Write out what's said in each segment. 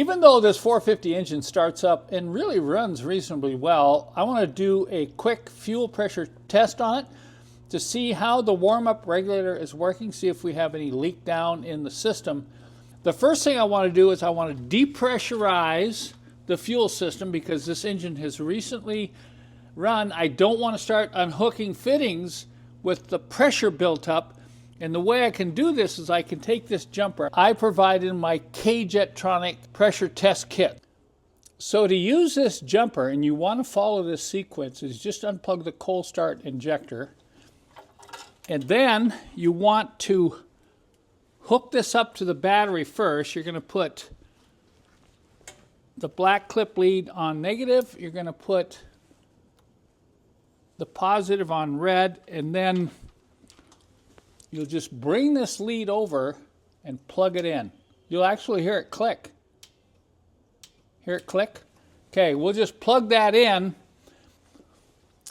Even though this 450 engine starts up and really runs reasonably well, I want to do a quick fuel pressure test on it to see how the warm-up regulator is working, see if we have any leak down in the system. The first thing I want to do is I want to depressurize the fuel system because this engine has recently run. I don't want to start unhooking fittings with the pressure built up. And the way I can do this is I can take this jumper. I provided my K-Jetronic pressure test kit. So to use this jumper, and you want to follow this sequence, is just unplug the cold start injector. And then you want to hook this up to the battery first. You're going to put the black clip lead on negative. You're going to put the positive on red, and then you'll just bring this lead over and plug it in. You'll actually hear it click. Hear it click? Okay, we'll just plug that in,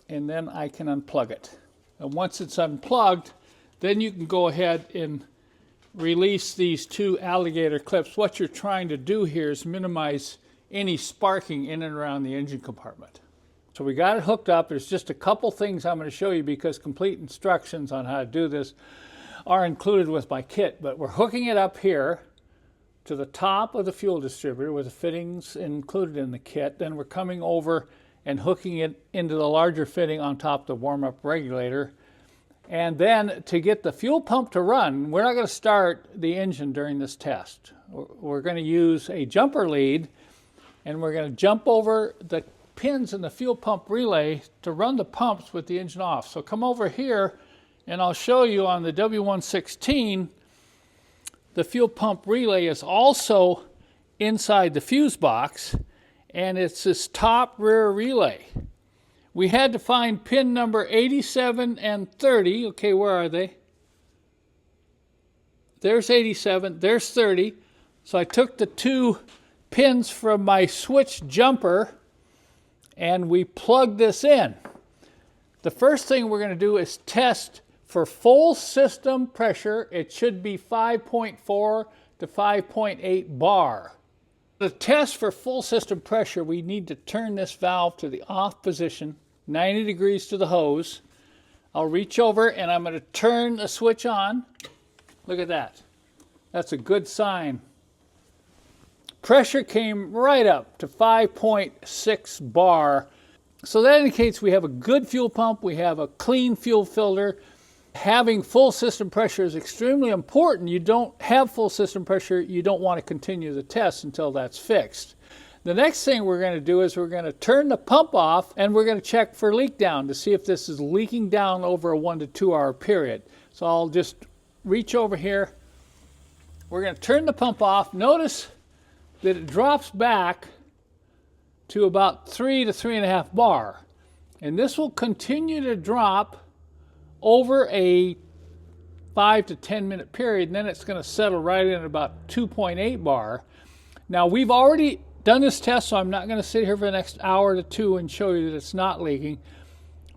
and then I can unplug it. And once it's unplugged, then you can go ahead and release these two alligator clips. What you're trying to do here is minimize any sparking in and around the engine compartment. So we got it hooked up. There's just a couple things I'm going to show you because complete instructions on how to do this are included with my kit. But we're hooking it up here to the top of the fuel distributor with the fittings included in the kit. Then we're coming over and hooking it into the larger fitting on top of the warm-up regulator. And then to get the fuel pump to run, we're not going to start the engine during this test. We're going to use a jumper lead, and we're going to jump over the pins in the fuel pump relay to run the pumps with the engine off. So come over here, and I'll show you on the W116, the fuel pump relay is also inside the fuse box, and it's this top rear relay. We had to find pin number 87 and 30. Okay, where are they? There's 87, there's 30. So I took the two pins from my switch jumper and we plugged this in. The first thing we're going to do is test for full system pressure. It should be 5.4 to 5.8 bar. To test for full system pressure, we need to turn this valve to the off position, 90 degrees to the hose. I'll reach over and I'm going to turn the switch on. Look at that. That's a good sign. Pressure came right up to 5.6 bar. So that indicates we have a good fuel pump, we have a clean fuel filter. Having full system pressure is extremely important. You don't have full system pressure, you don't want to continue the test until that's fixed. The next thing we're going to do is we're going to turn the pump off and we're going to check for leak down to see if this is leaking down over a 1 to 2 hour period. So I'll just reach over here. We're going to turn the pump off. Notice that it drops back to about 3 to 3.5 bar. And this will continue to drop over a 5 to 10 minute period, and then it's going to settle right in at about 2.8 bar. Now we've already done this test, so I'm not going to sit here for the next hour to two and show you that it's not leaking.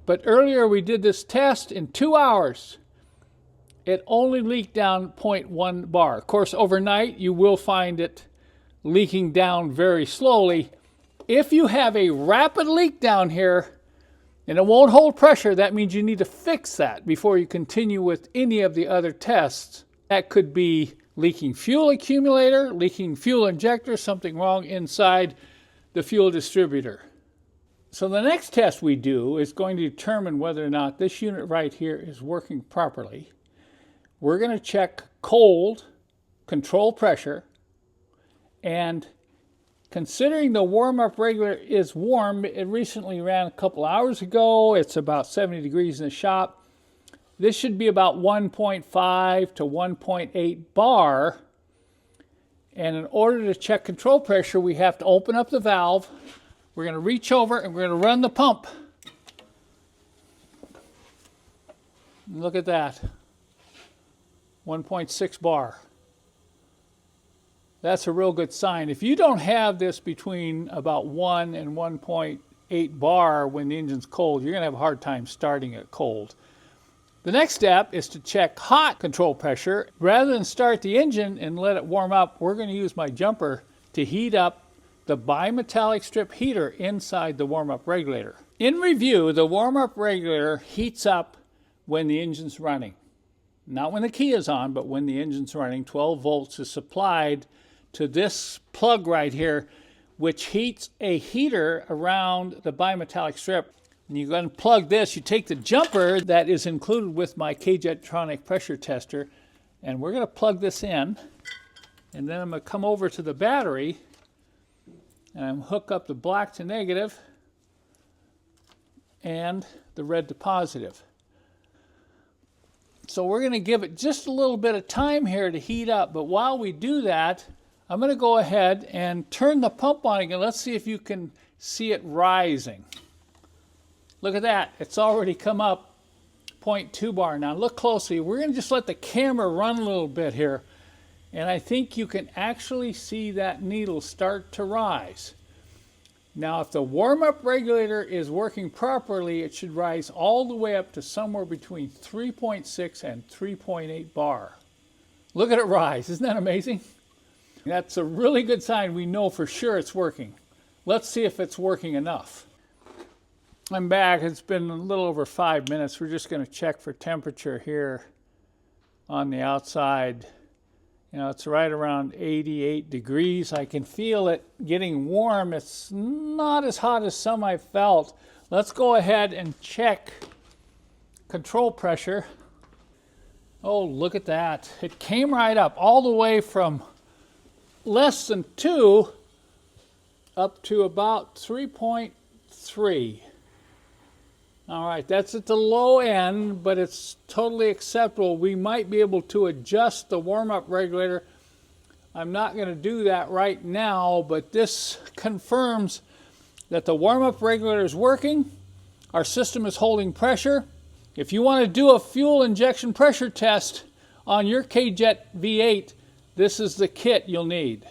But earlier we did this test in 2 hours. It only leaked down 0.1 bar. Of course, overnight you will find it leaking down very slowly. If you have a rapid leak down here and it won't hold pressure, that means you need to fix that before you continue with any of the other tests. That could be leaking fuel accumulator, leaking fuel injector, something wrong inside the fuel distributor. So the next test we do is going to determine whether or not this unit right here is working properly. We're going to check cold, control pressure, and considering the warm-up regulator is warm, it recently ran a couple hours ago. It's about 70 degrees in the shop. This should be about 1.5 to 1.8 bar. And in order to check control pressure, we have to open up the valve. We're going to reach over and we're going to run the pump. Look at that. 1.6 bar. That's a real good sign. If you don't have this between about 1 and 1.8 bar when the engine's cold, you're going to have a hard time starting it cold. The next step is to check hot control pressure. Rather than start the engine and let it warm up, we're going to use my jumper to heat up the bimetallic strip heater inside the warm-up regulator. In review, the warm-up regulator heats up when the engine's running. Not when the key is on, but when the engine's running. 12 volts is supplied to this plug right here, which heats a heater around the bimetallic strip. And you unplug this, you take the jumper that is included with my K-Jetronic pressure tester, and we're going to plug this in, and then I'm going to come over to the battery and hook up the black to negative and the red to positive. So we're going to give it just a little bit of time here to heat up, but while we do that, I'm going to go ahead and turn the pump on again. Let's see if you can see it rising. Look at that. It's already come up 0.2 bar. Now look closely. We're going to just let the camera run a little bit here, and I think you can actually see that needle start to rise. Now, if the warm-up regulator is working properly, it should rise all the way up to somewhere between 3.6 and 3.8 bar. Look at it rise. Isn't that amazing? That's a really good sign. We know for sure it's working. Let's see if it's working enough. I'm back. It's been a little over 5 minutes. We're just going to check for temperature here on the outside. You know, it's right around 88 degrees. I can feel it getting warm. It's not as hot as some I felt. Let's go ahead and check control pressure. Oh, look at that. It came right up all the way from less than 2 up to about 3.3. All right, that's at the low end, but it's totally acceptable. We might be able to adjust the warm-up regulator. I'm not going to do that right now, but this confirms that the warm-up regulator is working. Our system is holding pressure. If you want to do a fuel injection pressure test on your K-Jet V8, this is the kit you'll need.